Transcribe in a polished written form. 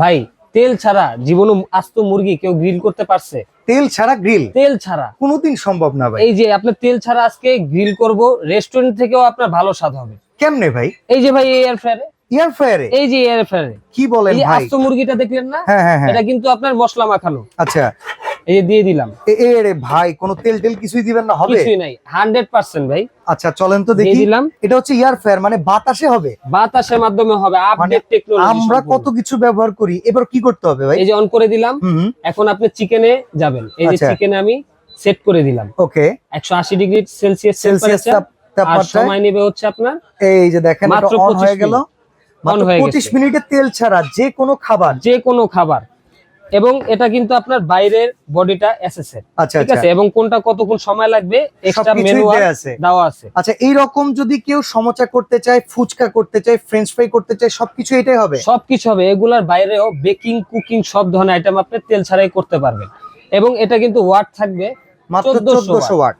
ভাই তেল ছাড়া জীবনে আস্ত মুরগি কেউ গ্রিল করতে পারছে? তেল ছাড়া গ্রিল তেল ছাড়া কোনোদিন সম্ভব না ভাই। এই যে আপনার তেল ছাড়া আজকে গ্রিল করব, রেস্টুরেন্ট থেকেও আপনার ভালো স্বাদ হবে। কেমনে ভাই? এই যে ভাই এয়ার ফ্রায়ারে, এয়ার ফ্রায়ারে? এই যে এয়ার ফ্রায়ারে কি বলেন এই যে ভাই? আস্ত মুরগিটা দেখলেন না? হ্যাঁ হ্যাঁ হ্যাঁ। এটা কিন্তু আপনার মশলা মাখানো। আচ্ছা, এই যে দিয়ে দিলাম। রে ভাই কোনো তেল টেল কিছুই দিবেন না? হবে কিছুই নাই, 100% ভাই। আচ্ছা চলেন তো দিয়ে দেখি। দিলাম। এটা হচ্ছে এয়ার ফ্রায়ার, মানে বাতাসে হবে? বাতাসের মাধ্যমে হবে, আপডেট টেকনোলজি। আমরা কত কিছু ব্যবহার করি, এবার কি করতে হবে ভাই? এই যে অন করে দিলাম। হুম, এখন আপনি চিকেনে যাবেন। এই যে আচ্ছা। চিকেনে আমি সেট করে দিলাম ওকে। 180 ডিগ্রি সেলসিয়াস সেলসিয়াস টেম্পারেচার। আর তাপমাত্রা সময় নেবে হচ্ছে আপনার এই যে দেখেন এটা মাত্র অন 25 হয়ে গেল। মাত্র হয়ে 25 গেছে। মিনিটে তেল ছাড়া যে কোনো খাবার। যে কোনো খাবার। এবং এটা কিন্তু আপনার বাইরের বডিটা এসএসএর। আচ্ছা ঠিক আছে, এবং কোনটা কতক্ষণ সময় লাগবে এক্সট্রা সবকিছুই ম্যানুয়াল দেয়া আছে। দেওয়া আছে। আচ্ছা, এই রকম যদি কেউ সমোচা করতে চায়, ফুচকা করতে চায়, ফ্রেঞ্চ ফ্রাই করতে চায়, সবকিছু এটাই হবে? সবকিছু হবে। এগুলার বাইরেও বেকিং, কুকিং সব ধরনের আইটেম আপনি তেল ছাড়াই করতে পারবেন। এবং এটা কিন্তু ওয়াট থাকবে মাত্র 1400 ওয়াট।